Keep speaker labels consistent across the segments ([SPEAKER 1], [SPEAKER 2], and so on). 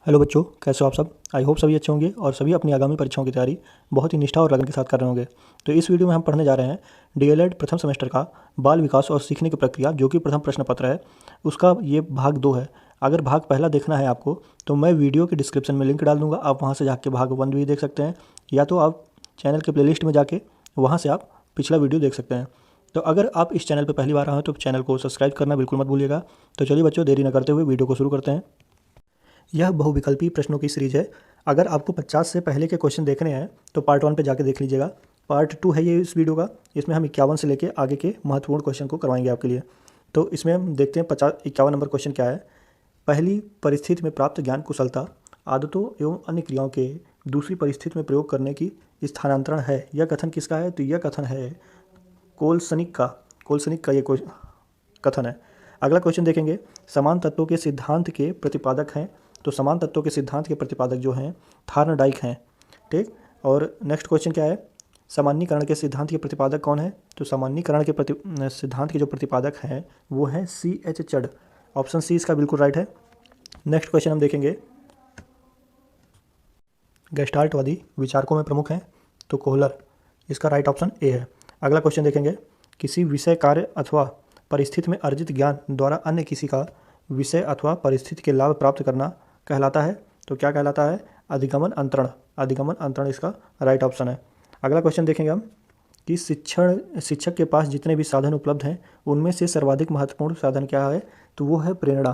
[SPEAKER 1] Hello बच्चों, कैसे हो आप सब। आई होप सभी अच्छे होंगे और सभी अपनी आगामी परीक्षाओं की तैयारी बहुत ही निष्ठा और लगन के साथ कर रहे होंगे। तो इस वीडियो में हम पढ़ने जा रहे हैं डीएलएड प्रथम सेमेस्टर का बाल विकास और सीखने की प्रक्रिया, जो कि प्रथम प्रश्न पत्र है। उसका ये भाग 2 है। अगर भाग पहला देखना है आपको तो मैं वीडियो के डिस्क्रिप्शन में लिंक डाल दूंगा, आप वहाँ से जाके भाग 1 भी देख सकते हैं, या तो आप चैनल के प्लेलिस्ट में जाके वहाँ से आप पिछला वीडियो देख सकते हैं। तो अगर आप इस चैनल पर पहली बार आए हैं तो चैनल को सब्सक्राइब करना बिल्कुल मत भूलिएगा। तो चलिए बच्चों, देरी न करते हुए वीडियो को शुरू करते हैं। यह बहुविकल्पी प्रश्नों की सीरीज है। अगर आपको 50 से पहले के क्वेश्चन देखने हैं तो पार्ट 1 पे जाके देख लीजिएगा। पार्ट 2 है ये इस वीडियो का। इसमें हम 51 से लेके आगे के महत्वपूर्ण क्वेश्चन को करवाएंगे आपके लिए। तो इसमें हम देखते हैं 51 नंबर क्वेश्चन क्या है। पहली परिस्थिति में प्राप्त ज्ञान कुशलता आदतों एवं अन्य क्रियाओं के दूसरी परिस्थिति में प्रयोग करने की स्थानांतरण है। यह कथन किसका है? तो यह कथन है कोलसनिक का ये कथन है। अगला क्वेश्चन देखेंगे, समान तत्वों के सिद्धांत के प्रतिपादक हैं। तो समान तत्वों के सिद्धांत के प्रतिपादक जो हैं थार्नडाइक हैं। ठीक। और नेक्स्ट क्वेश्चन क्या है, सामान्यीकरण के सिद्धांत के प्रतिपादक कौन है? तो सामान्यीकरण के सिद्धांत के जो प्रतिपादक हैं वो हैं C.H. चड। ऑप्शन सी इसका बिल्कुल राइट है। नेक्स्ट क्वेश्चन हम देखेंगे, गेस्टाल्टवादी विचारकों में प्रमुख हैं। तो कोहलर, इसका राइट ऑप्शन ए है। अगला क्वेश्चन देखेंगे, किसी विषय कार्य अथवा परिस्थिति में अर्जित ज्ञान द्वारा अन्य किसी का विषय अथवा परिस्थिति के लाभ प्राप्त करना कहलाता है। तो क्या कहलाता है? अधिगमन अंतरण। अधिगमन अंतरण इसका राइट ऑप्शन है। अगला क्वेश्चन देखेंगे हम कि शिक्षक के पास जितने भी साधन उपलब्ध हैं उनमें से सर्वाधिक महत्वपूर्ण साधन क्या है? तो वो है प्रेरणा।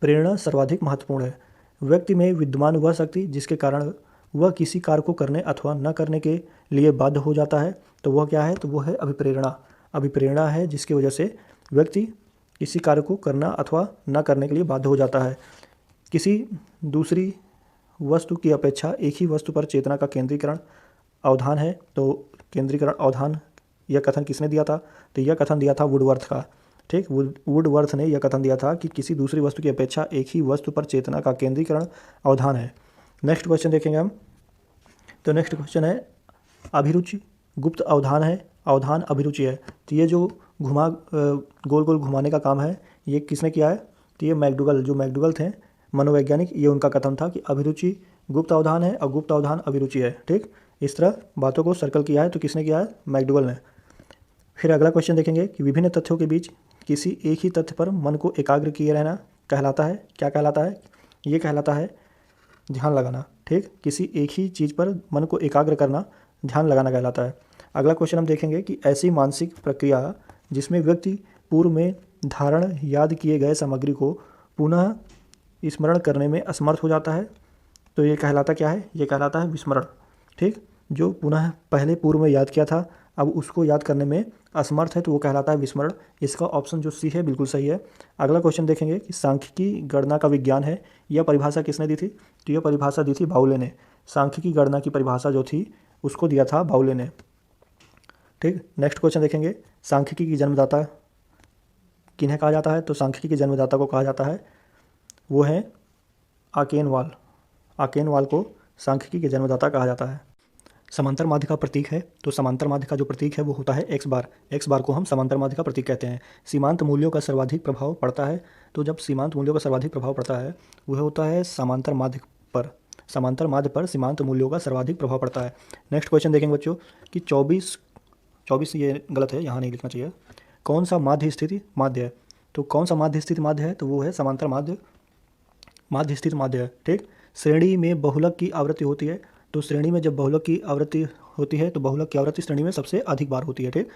[SPEAKER 1] प्रेरणा सर्वाधिक महत्वपूर्ण है। व्यक्ति में विद्यमान वह शक्ति जिसके कारण वह किसी कार्य को करने अथवा न करने के लिए बाध्य हो जाता है, तो वह क्या है? तो वह है अभिप्रेरणा। अभिप्रेरणा है जिसकी वजह से व्यक्ति किसी कार्य को करना अथवा न करने के लिए बाध्य हो जाता है। किसी दूसरी वस्तु की अपेक्षा एक ही वस्तु पर चेतना का केंद्रीकरण अवधान है। तो केंद्रीकरण अवधान यह कथन किसने दिया था? तो यह कथन दिया था वुडवर्थ का। ठीक, वुडवर्थ ने यह कथन दिया था कि किसी दूसरी वस्तु की अपेक्षा एक ही वस्तु पर चेतना का केंद्रीकरण अवधान है। नेक्स्ट क्वेश्चन देखेंगे हम। तो नेक्स्ट क्वेश्चन है, अभिरुचि गुप्त अवधान है, अवधान अभिरुचि है। तो ये जो गोल गोल घुमाने का काम है ये किसने किया है? तो ये मैकडूगल, जो मैकडूगल थे मनोवैज्ञानिक, ये उनका कथन था कि अभिरुचि गुप्त अवधान है और गुप्त अवधान अभिरुचि है। ठीक, इस तरह बातों को सर्कल किया है। तो किसने किया है? मैकडूगल ने। फिर अगला क्वेश्चन देखेंगे कि विभिन्न तथ्यों के बीच किसी एक ही तथ्य पर मन को एकाग्र किए रहना कहलाता है। क्या कहलाता है? ये कहलाता है ध्यान लगाना। ठीक, किसी एक ही चीज़ पर मन को एकाग्र करना ध्यान लगाना कहलाता है। अगला क्वेश्चन हम देखेंगे कि ऐसी मानसिक प्रक्रिया जिसमें व्यक्ति पूर्व में धारण याद किए गए सामग्री को पुनः स्मरण करने में असमर्थ हो जाता है, तो ये कहलाता क्या है? ये कहलाता है विस्मरण। ठीक, जो पुनः पहले पूर्व में याद किया था अब उसको याद करने में असमर्थ है तो वो कहलाता है विस्मरण। इसका ऑप्शन जो सी है बिल्कुल सही है। अगला क्वेश्चन देखेंगे कि सांख्यिकी गणना का विज्ञान है। यह परिभाषा किसने दी थी? तो यह परिभाषा दी थी बाउले ने। सांख्यिकी गणना की परिभाषा जो थी उसको दिया था बाउले ने। ठीक, नेक्स्ट क्वेश्चन देखेंगे, सांख्यिकी की जन्मदाता किन्हें कहा जाता है? तो सांख्यिकी के जन्मदाता को कहा जाता है वो है आकेनवाल। आकेनवाल को सांख्यिकी के जन्मदाता कहा जाता है। समांतर माध्य का प्रतीक है। तो समांतर माध्य का जो प्रतीक है वो होता है एक्स बार। एक्स बार को हम समांतर माध्य का प्रतीक कहते हैं। सीमांत मूल्यों का सर्वाधिक प्रभाव पड़ता है। तो जब सीमांत मूल्यों का सर्वाधिक प्रभाव पड़ता है वह होता है समांतर माध्य पर। समांतर माध्य पर सीमांत मूल्यों का सर्वाधिक प्रभाव पड़ता है। नेक्स्ट क्वेश्चन देखेंगे बच्चों कि 24 ये गलत है, यहाँ नहीं लिखना चाहिए। कौन सा माध्य स्थिति माध्य है? तो कौन सा माध्य स्थिति माध्य है? तो वो है समांतर माध्य स्थिति माध्य है। ठीक, श्रेणी में बहुलक की आवृत्ति होती है। तो श्रेणी में जब बहुलक की आवृत्ति होती है तो बहुलक की आवृत्ति श्रेणी में सबसे अधिक बार होती है। ठीक,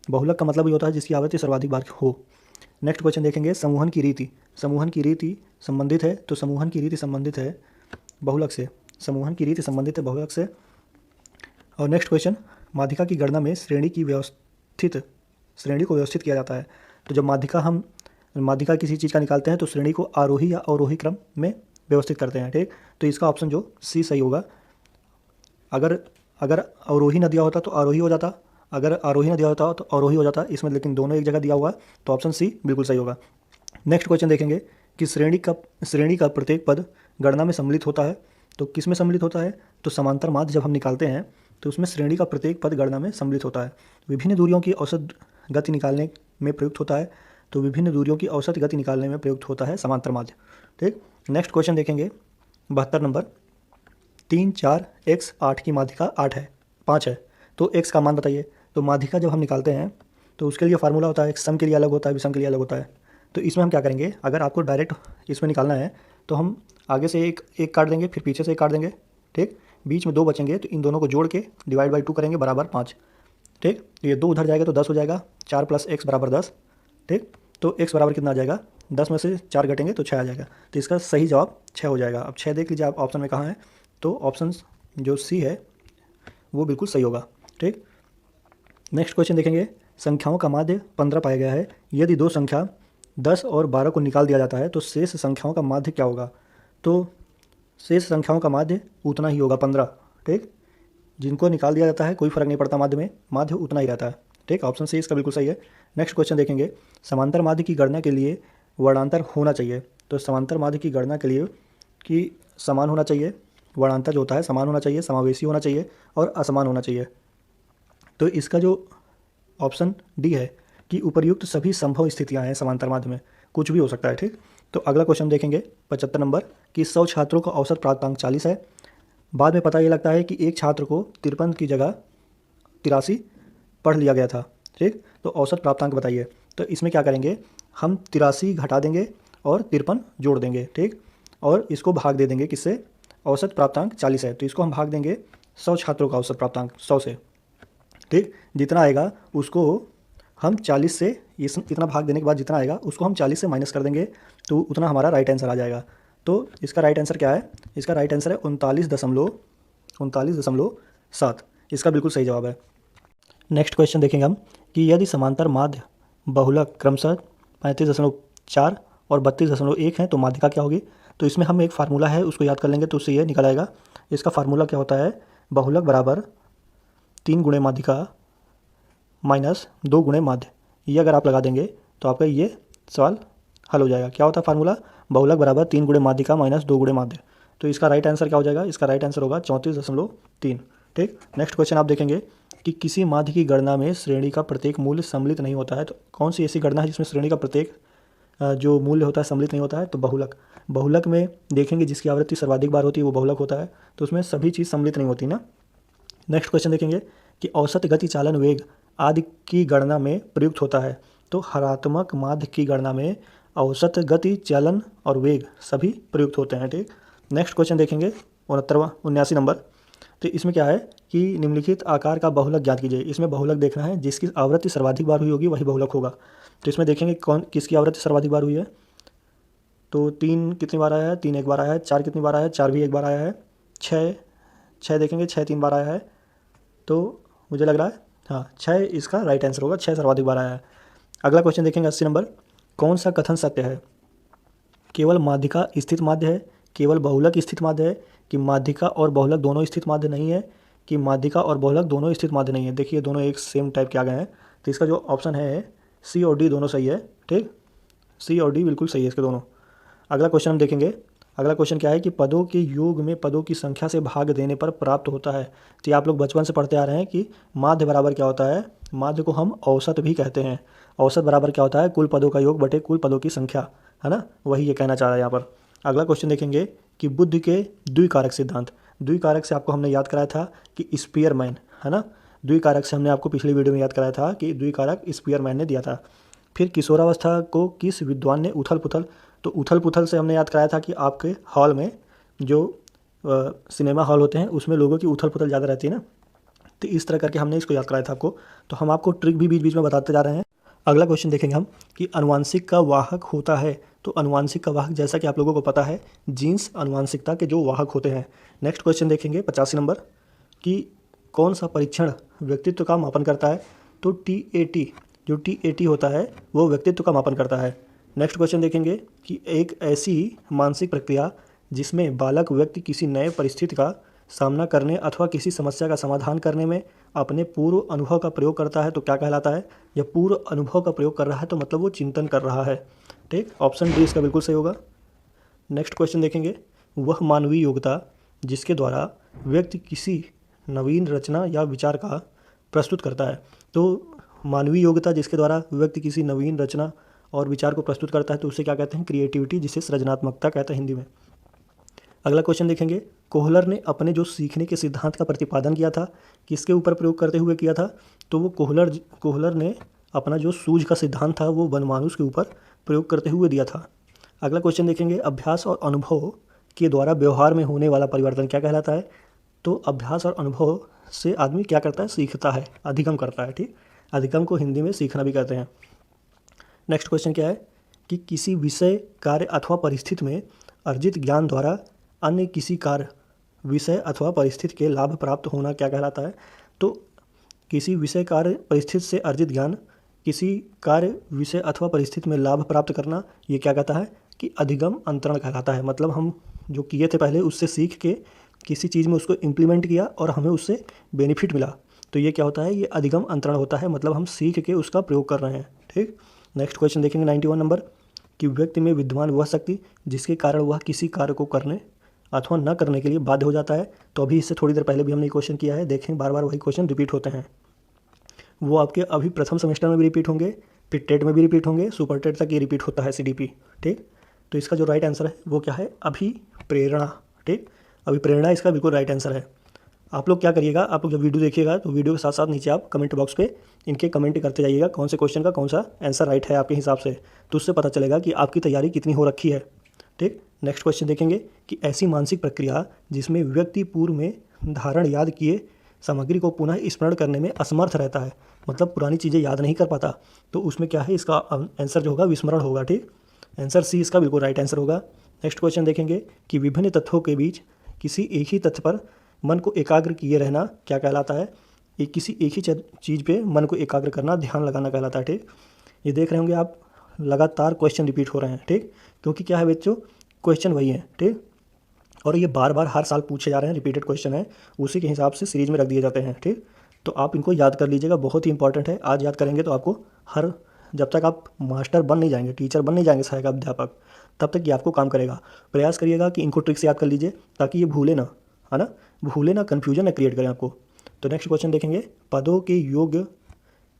[SPEAKER 1] बहुलक का मतलब ये होता है जिसकी आवृत्ति सर्वाधिक बार हो। नेक्स्ट क्वेश्चन देखेंगे, समूहन की रीति। समूहन की रीति संबंधित है। तो समूहन की रीति संबंधित है बहुलक से। समूहन की रीति संबंधित है बहुलक से। और नेक्स्ट क्वेश्चन, माध्यिका की गणना में श्रेणी को व्यवस्थित किया जाता है। तो जब माध्यिका किसी चीज़ का निकालते हैं तो श्रेणी को आरोही या अवरोही क्रम में व्यवस्थित करते हैं। ठीक, तो इसका ऑप्शन जो सी सही होगा। अगर अवरोही न दिया होता तो आरोही हो जाता, अगर आरोही न दिया होता तो अवरोही हो जाता इसमें, लेकिन दोनों एक जगह दिया हुआ तो ऑप्शन सी बिल्कुल सही होगा। नेक्स्ट क्वेश्चन देखेंगे कि श्रेणी का प्रत्येक पद गणना में सम्मिलित होता है। तो किस में सम्मिलित होता है? तो समांतर माध्य जब हम निकालते हैं तो उसमें श्रेणी का प्रत्येक पद गणना में सम्मिलित होता है। विभिन्न दूरियों की औसत गति निकालने में प्रयुक्त होता है। तो विभिन्न दूरियों की औसत गति निकालने में प्रयुक्त होता है समांतर माध्य। ठीक, नेक्स्ट क्वेश्चन देखेंगे 72 नंबर, 3, 4, x 8 की माध्यिका 8 है, 5 है, तो x का मान बताइए। तो माध्यिका जब हम निकालते हैं तो उसके लिए फार्मूला होता है, सम के लिए अलग होता है, विषम के लिए अलग होता है। तो इसमें हम क्या करेंगे, अगर आपको डायरेक्ट इसमें निकालना है तो हम आगे से एक एक काट देंगे, फिर पीछे से एक काट देंगे, ठीक। बीच में 2 बचेंगे तो इन दोनों को जोड़ के डिवाइड बाई 2 करेंगे बराबर 5, ठीक। तो ये 2 उधर जाएगा तो 10 हो जाएगा, 4 + x बराबर 10, ठीक। तो x बराबर कितना आ जाएगा, 10 में से 4 घटेंगे तो 6 आ जाएगा। तो इसका सही जवाब 6 हो जाएगा। अब 6 देख लीजिए आप ऑप्शन में कहाँ है, तो ऑप्शन जो सी है वो बिल्कुल सही होगा, ठीक। नेक्स्ट क्वेश्चन देखेंगे, संख्याओं का माध्य 15 पाया गया है। यदि दो संख्या 10 और 12 को निकाल दिया जाता है तो शेष संख्याओं का माध्य क्या होगा। तो शेष संख्याओं का माध्य उतना ही होगा 15, ठीक। जिनको निकाल दिया जाता है कोई फर्क नहीं पड़ता माध्य में, माध्य उतना ही रहता है, ठीक। ऑप्शन सी इसका बिल्कुल सही है। नेक्स्ट क्वेश्चन देखेंगे, समांतर माध्य की गणना के लिए वर्णांतर होना चाहिए। तो समांतर माध्य की गणना के लिए कि समान होना चाहिए, वर्णांतर जो होता है समान होना चाहिए, समावेशी होना चाहिए और असमान होना चाहिए। तो इसका जो ऑप्शन डी है कि उपर्युक्त सभी संभव स्थितियां हैं समांतर माध्य में, कुछ भी हो सकता है, ठीक। तो अगला क्वेश्चन देखेंगे 75 नंबर कि 100 छात्रों का औसत प्राप्तांक 40 है। बाद में पता ये लगता है कि एक छात्र को 53 की जगह 83 पढ़ लिया गया था, ठीक। तो औसत प्राप्तांक बताइए। तो इसमें क्या करेंगे, हम 83 घटा देंगे और 53 जोड़ देंगे, ठीक। और इसको भाग दे देंगे किससे, औसत प्राप्तांक 40 है तो इसको हम भाग देंगे 100 छात्रों का औसत प्राप्तांक 100 से, ठीक। जितना आएगा उसको हम 40 से, इतना भाग देने के बाद जितना आएगा उसको हम 40 से माइनस कर देंगे तो उतना हमारा राइट आंसर आ जाएगा। तो इसका राइट आंसर क्या है, इसका राइट आंसर है 39.7, इसका बिल्कुल सही जवाब है। नेक्स्ट क्वेश्चन देखेंगे हम कि यदि समांतर माध्य बहुलक क्रमशः 35.4 और 32.1 हैं तो माध्यिका क्या होगी। तो इसमें हम एक फार्मूला है उसको याद कर लेंगे तो उससे ये निकल आएगा। इसका फार्मूला क्या होता है, बहुलक बराबर 3 गुणे माध्यिका माइनस 2 गुणे माध्य। ये अगर आप लगा देंगे तो आपका ये सवाल हल हो जाएगा। क्या होता है फार्मूला, बहुलक बराबर 3 गुणे माध्यिका माइनस 2 गुणे माध्य। तो इसका राइट आंसर क्या हो जाएगा, इसका राइट आंसर होगा 34.3, ठीक। नेक्स्ट क्वेश्चन आप देखेंगे कि किसी माध्य की गणना में श्रेणी का प्रत्येक मूल्य सम्मिलित नहीं होता है। तो कौन सी ऐसी गणना है जिसमें श्रेणी का प्रत्येक जो मूल्य होता है सम्मिलित नहीं होता है। तो बहुलक, बहुलक में देखेंगे जिसकी आवृत्ति सर्वाधिक बार होती है वो बहुलक होता है, तो उसमें सभी चीज़ सम्मिलित नहीं होती ना। नेक्स्ट क्वेश्चन देखेंगे कि औसत गति चालन वेग आदि की गणना में प्रयुक्त होता है। तो हरात्मक माध्य की गणना में औसत गति चालन और वेग सभी प्रयुक्त होते हैं, ठीक। नेक्स्ट क्वेश्चन देखेंगे 79 नंबर। तो इसमें क्या है कि निम्नलिखित आकार का बहुलक ज्ञात कीजिए। इसमें बहुलक देखना है जिसकी आवृत्ति सर्वाधिक बार हुई होगी वही बहुलक होगा। तो इसमें देखेंगे कौन किसकी आवृत्ति सर्वाधिक बार हुई है। तो 3 कितनी बार आया है, 3 एक बार आया है। 4 कितनी बार आया है, 4 भी एक बार आया है। 6 देखेंगे, 6 3 बार आया है। तो मुझे लग रहा है हाँ 6 इसका राइट आंसर होगा, 6 सर्वाधिक बार आया है। अगला क्वेश्चन देखेंगे 80 नंबर, कौन सा कथन सत्य है। केवल माध्यिका स्थित माध्य है, केवल बहुलक स्थित माध्य है, कि माध्यिका और बहुलक दोनों स्थित माध्य नहीं है, कि माध्यिका और बहुलक दोनों स्थित माध्य नहीं है। देखिए दोनों एक सेम टाइप के आ गए हैं। तो इसका जो ऑप्शन है सी और डी दोनों सही है, ठीक। सी और डी बिल्कुल सही है इसके दोनों। अगला क्वेश्चन हम देखेंगे। अगला क्वेश्चन क्या है कि पदों के योग में पदों की संख्या से भाग देने पर प्राप्त होता है। तो ये आप लोग बचपन से पढ़ते आ रहे हैं कि माध्य बराबर क्या होता है, माध्य को हम औसत भी कहते हैं। औसत बराबर क्या होता है, कुल पदों का योग बटे कुल पदों की संख्या, है ना, वही ये कहना चाह रहा है यहाँ पर। अगला क्वेश्चन देखेंगे कि बुद्ध के द्विकारक सिद्धांत। द्विकारक से आपको हमने याद कराया था कि स्पीयरमैन, है ना, द्विकारक से हमने आपको पिछली वीडियो में याद कराया था कि द्विकारक स्पीयरमैन ने दिया था। फिर किशोरावस्था को किस विद्वान ने उथल पुथल। तो उथल पुथल से हमने याद कराया था कि आपके हॉल में जो सिनेमा हॉल होते हैं उसमें लोगों की उथल पुथल ज़्यादा रहती है ना, तो इस तरह करके हमने इसको याद कराया था आपको। तो हम आपको ट्रिक भी बीच बीच में बताते जा रहे हैं। अगला क्वेश्चन देखेंगे हम कि अनुवांशिक का वाहक होता है। तो अनुवांशिक का वाहक जैसा कि आप लोगों को पता है जीन्स अनुवांशिकता के जो वाहक होते हैं। नेक्स्ट क्वेश्चन देखेंगे 85 नंबर कि कौन सा परीक्षण व्यक्तित्व का मापन करता है। तो TAT, जो TAT होता है वो व्यक्तित्व का मापन करता है। नेक्स्ट क्वेश्चन देखेंगे कि एक ऐसी मानसिक प्रक्रिया जिसमें बालक व्यक्ति किसी नए परिस्थिति का सामना करने अथवा किसी समस्या का समाधान करने में अपने पूर्व अनुभव का प्रयोग करता है तो क्या कहलाता है। या पूर्व अनुभव का प्रयोग कर रहा है तो मतलब वो चिंतन कर रहा है, ठीक। ऑप्शन डी इसका बिल्कुल सही होगा। नेक्स्ट क्वेश्चन देखेंगे, वह मानवीय योग्यता जिसके द्वारा व्यक्ति किसी नवीन रचना या विचार का प्रस्तुत करता है। तो मानवीय योग्यता जिसके द्वारा व्यक्ति किसी नवीन रचना और विचार को प्रस्तुत करता है तो उसे क्या कहते हैं, क्रिएटिविटी, जिसे सृजनात्मकता कहते हैं हिंदी में। अगला क्वेश्चन देखेंगे, कोहलर ने अपने जो सीखने के सिद्धांत का प्रतिपादन किया था किसके ऊपर प्रयोग करते हुए किया था? तो वो कोहलर ने अपना जो सूझ का सिद्धांत था वो वनमानुष के ऊपर प्रयोग करते हुए दिया था। अगला क्वेश्चन देखेंगे, अभ्यास और अनुभव के द्वारा व्यवहार में होने वाला परिवर्तन क्या कहलाता है? तो अभ्यास और अनुभव से आदमी क्या करता है? सीखता है, अधिगम करता है। ठीक, अधिगम को हिंदी में सीखना भी कहते हैं। नेक्स्ट क्वेश्चन क्या है कि किसी विषय, कार्य अथवा परिस्थिति में अर्जित ज्ञान द्वारा अन्य किसी कार्य, विषय अथवा परिस्थिति के लाभ प्राप्त होना क्या कहलाता है? तो किसी विषय, कार्य, परिस्थिति से अर्जित ज्ञान, किसी कार्य, विषय अथवा परिस्थिति में लाभ प्राप्त करना, ये क्या कहता है कि अधिगम अंतरण कहलाता है। मतलब हम जो किए थे पहले उससे सीख के किसी चीज़ में उसको इम्प्लीमेंट किया और हमें उससे बेनिफिट मिला, तो ये क्या होता है? ये अधिगम अंतरण होता है। मतलब हम सीख के उसका प्रयोग कर रहे हैं। ठीक, नेक्स्ट क्वेश्चन देखेंगे 91 नंबर, कि व्यक्ति में विद्यमान वह शक्ति जिसके कारण वह किसी कार्य को करने अथवा न करने के लिए बाध्य हो जाता है। तो अभी इससे थोड़ी देर पहले भी हमने क्वेश्चन किया है, देखें बार बार वही क्वेश्चन रिपीट होते हैं। वो आपके अभी प्रथम सेमेस्टर में भी रिपीट होंगे, फिर टेट में भी रिपीट होंगे, सुपर टेट तक ये रिपीट होता है CDP। ठीक, तो इसका जो राइट आंसर है वो क्या है? अभिप्रेरणा। ठीक, अभिप्रेरणा इसका बिल्कुल राइट आंसर है। आप लोग क्या करिएगा, आप लोग जब वीडियो देखिएगा तो वीडियो के साथ साथ नीचे आप कमेंट बॉक्स पे इनके कमेंट करते जाइएगा कौन से क्वेश्चन का कौन सा आंसर राइट है आपके हिसाब से, तो उससे पता चलेगा कि आपकी तैयारी कितनी हो रखी है। ठीक, नेक्स्ट क्वेश्चन देखेंगे कि ऐसी मानसिक प्रक्रिया जिसमें व्यक्ति पूर्व में धारण याद किए सामग्री को पुनः स्मरण करने में असमर्थ रहता है, मतलब पुरानी चीज़ें याद नहीं कर पाता, तो उसमें क्या है? इसका आंसर जो होगा विस्मरण होगा। ठीक, आंसर C इसका बिल्कुल राइट आंसर होगा। नेक्स्ट क्वेश्चन देखेंगे कि विभिन्न तथ्यों के बीच किसी एक ही तथ्य पर मन को एकाग्र किए रहना क्या कहलाता है? किसी एक ही चीज़ पे मन को एकाग्र करना, ध्यान लगाना कहलाता है। ठीक, ये देख रहे होंगे आप लगातार क्वेश्चन रिपीट हो रहे हैं। ठीक, क्योंकि क्या है बच्चों, क्वेश्चन वही है। ठीक, और ये बार बार हर साल पूछे जा रहे हैं, रिपीटेड क्वेश्चन है, उसी के हिसाब से सीरीज में रख दिए जाते हैं। ठीक, तो आप इनको याद कर लीजिएगा, बहुत ही इंपॉर्टेंट है। आज याद करेंगे तो आपको जब तक आप मास्टर बन नहीं जाएंगे, टीचर बन नहीं जाएंगे, सहायक अध्यापक, तब तक ये आपको काम करेगा। प्रयास करिएगा कि इनको ट्रिक्स याद कर लीजिए ताकि ये भूले ना, है ना, भूले ना, कन्फ्यूजन ना क्रिएट करें आपको। तो नेक्स्ट क्वेश्चन देखेंगे, पदों के योग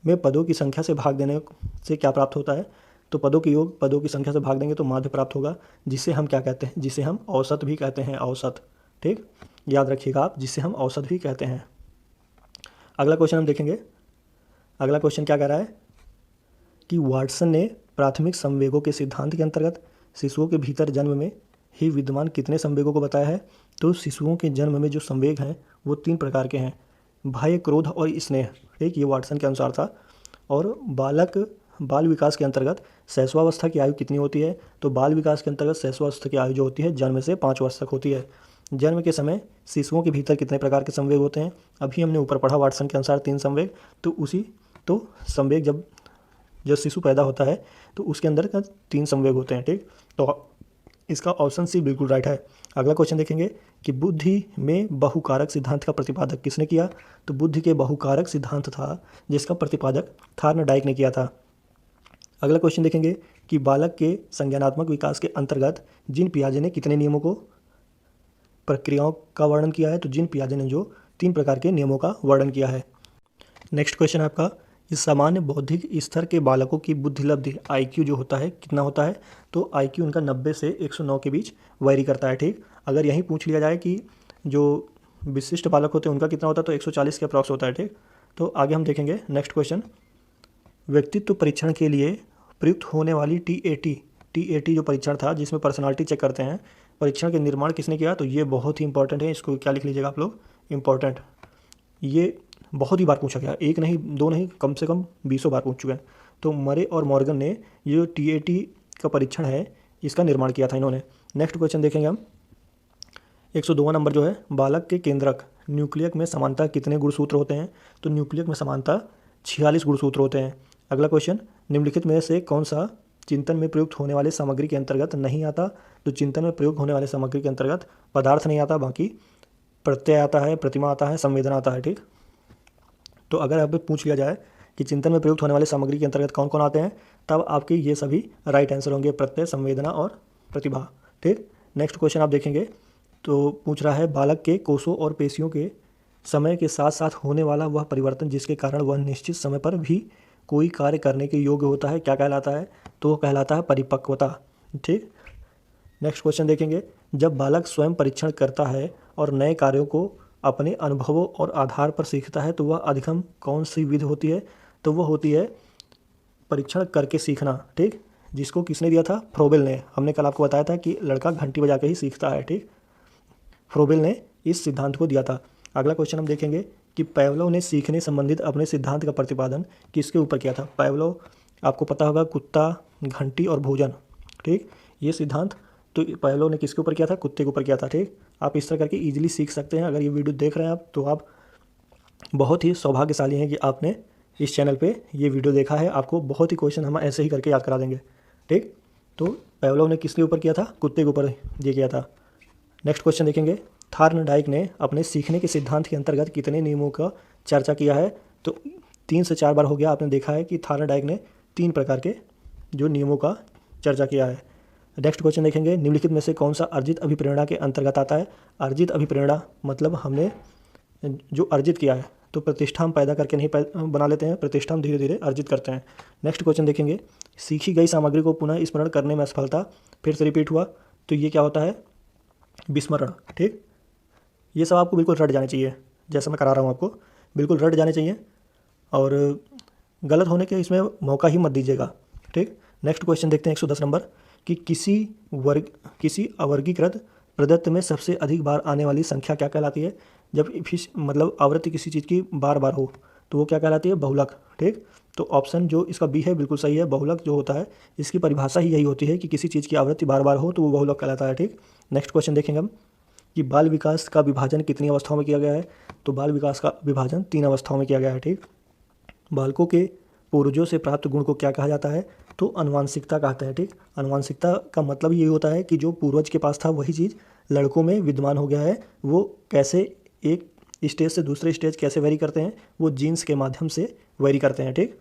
[SPEAKER 1] में पदों की संख्या से भाग देने से क्या प्राप्त होता है? तो पदों के योग, पदों की संख्या से भाग देंगे तो माध्य प्राप्त होगा, जिसे हम क्या कहते हैं? जिसे हम औसत भी कहते हैं, औसत। ठीक, याद रखिएगा आप, जिसे हम औसत भी कहते हैं। अगला क्वेश्चन हम देखेंगे, अगला क्वेश्चन क्या कह रहा है कि वाटसन ने प्राथमिक संवेगों के सिद्धांत के अंतर्गत शिशुओं के भीतर जन्म में ही विद्यमान कितने संवेगों को बताया है? तो शिशुओं के जन्म में जो संवेग हैं वो 3 प्रकार के हैं, भय, क्रोध और स्नेह। ठीक, ये वाटसन के अनुसार था। और बाल विकास के अंतर्गत शैशवावस्था की आयु कितनी होती है? तो बाल विकास के अंतर्गत शैशवावस्था की आयु जो होती है जन्म से 5 वर्ष तक होती है। जन्म के समय शिशुओं के भीतर कितने प्रकार के संवेग होते हैं? अभी हमने ऊपर पढ़ा वाटसन के अनुसार 3 संवेग। तो संवेग जब शिशु पैदा होता है तो उसके अंदर 3 संवेग होते हैं। ठीक, तो इसका ऑप्शन C बिल्कुल राइट है। अगला क्वेश्चन देखेंगे कि बुद्धि में बहुकारक सिद्धांत का प्रतिपादक किसने किया? तो बुद्धि के बहुकारक सिद्धांत था जिसका प्रतिपादक थार्नडाइक ने किया था। अगला क्वेश्चन देखेंगे कि बालक के संज्ञानात्मक विकास के अंतर्गत जीन पियाजे ने कितने नियमों को, प्रक्रियाओं का वर्णन किया है? तो जीन पियाजे ने जो 3 प्रकार के नियमों का वर्णन किया है। नेक्स्ट क्वेश्चन है आपका, इस सामान्य बौद्धिक स्तर के बालकों की बुद्धिलब्धि IQ जो होता है कितना होता है? तो IQ उनका 90 से 109 के बीच वैरी करता है। ठीक, अगर यहीं पूछ लिया जाए कि जो विशिष्ट बालक होते हैं उनका कितना होता है, तो 140 के अप्रॉक्स होता है। ठीक, तो आगे हम देखेंगे नेक्स्ट क्वेश्चन, व्यक्तित्व परीक्षण के लिए प्रयुक्त होने वाली TAT जो परीक्षण था जिसमें पर्सनालिटी चेक करते हैं, परीक्षण के निर्माण किसने किया? तो ये बहुत ही इंपॉर्टेंट है, इसको क्या लिख लीजिएगा आप लोग, इंपॉर्टेंट। ये बहुत ही बार पूछा गया, एक नहीं, 2 नहीं, कम से कम 20 बार पूछ चुके हैं। तो मरे और मॉर्गन ने ये जो TAT का परीक्षण है इसका निर्माण किया था इन्होंने। नेक्स्ट क्वेश्चन देखेंगे हम, 102वां नंबर जो है, बालक के केंद्रक न्यूक्लियक में समानता कितने गुणसूत्र होते हैं? तो न्यूक्लियक में समानता 46 गुणसूत्र होते हैं। अगला क्वेश्चन, निम्नलिखित में से कौन सा चिंतन में प्रयुक्त होने वाले सामग्री के अंतर्गत नहीं आता? तो चिंतन में प्रयोग होने वाले सामग्री के अंतर्गत पदार्थ नहीं आता, बाकी प्रत्यय आता है, प्रतिमा आता है, संवेदना आता है। ठीक, तो अगर अब पूछ लिया जाए कि चिंतन में प्रयुक्त होने वाले सामग्री के अंतर्गत कौन कौन आते हैं, तब आपके ये सभी राइट आंसर होंगे, प्रत्यय, संवेदना और प्रतिभा। ठीक, नेक्स्ट क्वेश्चन आप देखेंगे तो पूछ रहा है, बालक के कोषों और पेशियों के समय के साथ साथ होने वाला वह परिवर्तन जिसके कारण वह निश्चित समय पर भी कोई कार्य करने के योग्य होता है क्या कहलाता है? तो वो कहलाता है परिपक्वता। ठीक, नेक्स्ट क्वेश्चन देखेंगे, जब बालक स्वयं परीक्षण करता है और नए कार्यों को अपने अनुभवों और आधार पर सीखता है तो वह अधिगम कौन सी विधि होती है? तो वह होती है परीक्षण करके सीखना। ठीक, जिसको किसने दिया था? फ्रोबेल ने। हमने कल आपको बताया था कि लड़का घंटी बजा के ही सीखता है। ठीक, फ्रोबेल ने इस सिद्धांत को दिया था। अगला क्वेश्चन हम देखेंगे कि पावलोव ने सीखने संबंधित अपने सिद्धांत का प्रतिपादन किसके ऊपर किया था? पावलोव, आपको पता होगा, कुत्ता, घंटी और भोजन। ठीक, ये सिद्धांत तो पावलोव ने किसके ऊपर किया था? कुत्ते के ऊपर किया था। ठीक, आप इस तरह करके इजीली सीख सकते हैं। अगर ये वीडियो देख रहे हैं आप, तो आप बहुत ही सौभाग्यशाली हैं कि आपने इस चैनल पे ये वीडियो देखा है। आपको बहुत ही क्वेश्चन हम ऐसे ही करके याद करा देंगे। ठीक, तो पावलोव ने किसके ऊपर किया था? कुत्ते के ऊपर ये किया था। नेक्स्ट क्वेश्चन देखेंगे, थॉर्नडाइक ने अपने सीखने के सिद्धांत के अंतर्गत कितने नियमों का चर्चा किया है? तो 3 से 4 बार हो गया। आपने देखा है कि थॉर्नडाइक ने 3 प्रकार के जो नियमों का चर्चा किया है। नेक्स्ट क्वेश्चन देखेंगे, निम्नलिखित में से कौन सा अर्जित अभिप्रेरणा के अंतर्गत आता है? अर्जित अभिप्रेरणा मतलब हमने जो अर्जित किया है, तो प्रतिष्ठा हम पैदा करके नहीं बना लेते हैं, प्रतिष्ठा हम धीरे धीरे अर्जित करते हैं। नेक्स्ट क्वेश्चन देखेंगे, सीखी गई सामग्री को पुनः स्मरण करने में असफलता फिर से रिपीट हुआ, तो ये क्या होता है? विस्मरण। ठीक, ये सब आपको बिल्कुल रट जाने चाहिए, जैसा मैं करा रहा हूँ आपको बिल्कुल रट जाने चाहिए और गलत होने के इसमें मौका ही मत दीजिएगा। ठीक, नेक्स्ट क्वेश्चन देखते हैं 110 नंबर कि किसी अवर्गीकृत प्रदत्त में सबसे अधिक बार आने वाली संख्या क्या कहलाती है? जब मतलब आवृत्ति किसी चीज़ की बार बार हो तो वो क्या कहलाती है? बहुलक। ठीक, तो ऑप्शन जो इसका बी है बिल्कुल सही है। बहुलक जो होता है इसकी परिभाषा ही यही होती है कि किसी चीज़ की आवृत्ति बार बार हो तो वो बहुलक कहलाता है। ठीक, नेक्स्ट क्वेश्चन देखेंगे हम कि बाल विकास का विभाजन कितनी अवस्थाओं में किया गया है? तो बाल विकास का विभाजन 3 अवस्थाओं में किया गया है। ठीक, बालकों के पूर्वजों से प्राप्त गुण को क्या कहा जाता है? तो अनुवांशिकता कहते हैं। ठीक, अनुवांशिकता का मतलब ये होता है कि जो पूर्वज के पास था वही चीज़ लड़कों में विद्यमान हो गया है। वो कैसे एक स्टेज से दूसरे स्टेज कैसे वेरी करते हैं? वो जीन्स के माध्यम से वेरी करते हैं। ठीक,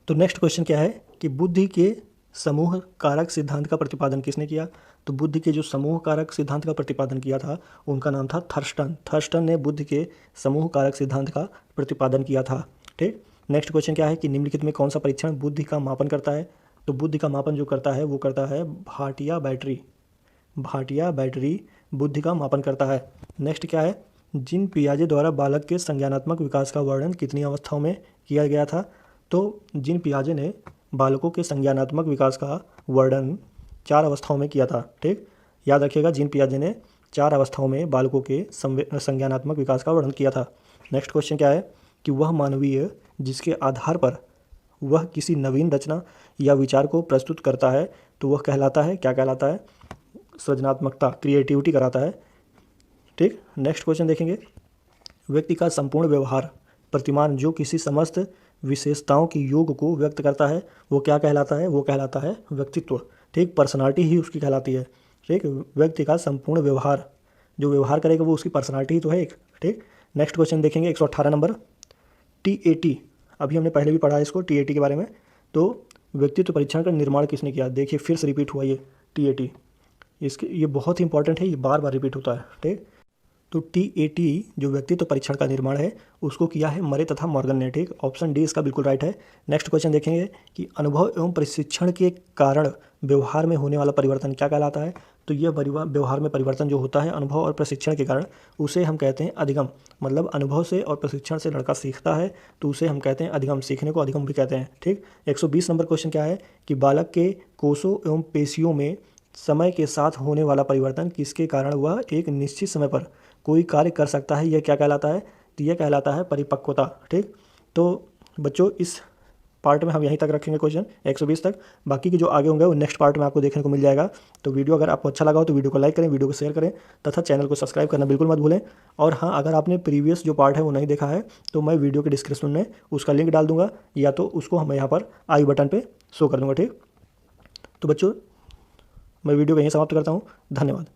[SPEAKER 1] तो नेक्स्ट क्वेश्चन क्या है कि बुद्धि के समूह कारक सिद्धांत का प्रतिपादन किसने किया? तो बुद्धि के जो समूह कारक सिद्धांत का प्रतिपादन किया था उनका नाम था थर्स्टन। थर्स्टन ने बुद्धि के समूह कारक सिद्धांत का प्रतिपादन किया था। ठीक, नेक्स्ट क्वेश्चन क्या है कि निम्नलिखित में कौन सा परीक्षण बुद्धि का मापन करता है? तो बुद्धि का मापन जो करता है वो करता है भाटिया बैटरी। भाटिया बैटरी बुद्धि का मापन करता है। नेक्स्ट क्या है, जीन पियाजे द्वारा बालक के संज्ञानात्मक विकास का वर्णन कितनी अवस्थाओं में किया गया था? तो जीन पियाजे ने बालकों के संज्ञानात्मक विकास का वर्णन 4 अवस्थाओं में किया था। ठीक, याद रखिएगा, जीन पियाजे ने 4 अवस्थाओं में बालकों के संज्ञानात्मक विकास का वर्णन किया था। नेक्स्ट क्वेश्चन क्या है कि वह मानवीय जिसके आधार पर वह किसी नवीन रचना या विचार को प्रस्तुत करता है तो वह कहलाता है, क्या कहलाता है? सृजनात्मकता, क्रिएटिविटी कराता है। ठीक, नेक्स्ट क्वेश्चन देखेंगे, व्यक्ति का संपूर्ण व्यवहार प्रतिमान जो किसी समस्त विशेषताओं की योग को व्यक्त करता है वो क्या कहलाता है? वो कहलाता है व्यक्तित्व। ठीक, पर्सनालिटी ही उसकी कहलाती है। ठीक, व्यक्ति का संपूर्ण व्यवहार, जो व्यवहार करेगा वो उसकी पर्सनालिटी ही तो है एक। ठीक, नेक्स्ट क्वेश्चन देखेंगे 118 नंबर, TAT। अभी हमने पहले भी पढ़ा है इसको, TAT के बारे में। तो व्यक्तित्व परीक्षण का निर्माण किसने किया? देखिए फिर से रिपीट हुआ ये TAT, इसके ये बहुत ही इंपॉर्टेंट है, ये बार बार रिपीट होता है। ठीक, तो TAT जो व्यक्तित्व परीक्षण का निर्माण है उसको किया है मरे तथा मॉर्गन ने। ठीक, ऑप्शन डी इसका बिल्कुल राइट है। नेक्स्ट क्वेश्चन देखेंगे कि अनुभव एवं प्रशिक्षण के कारण व्यवहार में होने वाला परिवर्तन क्या कहलाता है? तो यह व्यवहार में परिवर्तन जो होता है अनुभव और प्रशिक्षण के कारण उसे हम कहते हैं अधिगम। मतलब अनुभव से और प्रशिक्षण से लड़का सीखता है तो उसे हम कहते हैं अधिगम, सीखने को अधिगम भी कहते हैं। ठीक, 120 नंबर क्वेश्चन क्या है कि बालक के कोषों एवं पेशियों में समय के साथ होने वाला परिवर्तन किसके कारण वह एक निश्चित समय पर कोई कार्य कर सकता है, यह क्या कहलाता है? तो यह कहलाता है परिपक्वता। ठीक, तो बच्चों इस पार्ट में हम यहीं तक रखेंगे क्वेश्चन 120 तक। बाकी के जो आगे होंगे वो नेक्स्ट पार्ट में आपको देखने को मिल जाएगा। तो वीडियो अगर आपको अच्छा लगा हो तो वीडियो को लाइक करें, वीडियो को शेयर करें तथा चैनल को सब्सक्राइब करना बिल्कुल मत भूलें। और हाँ, अगर आपने प्रीवियस जो पार्ट है वो नहीं देखा है तो मैं वीडियो के डिस्क्रिप्शन में उसका लिंक डाल दूंगा, या तो उसको हम यहाँ पर आई बटन पर शो कर दूँगा। ठीक, तो बच्चों मैं वीडियो को यहीं समाप्त करता हूँ। धन्यवाद।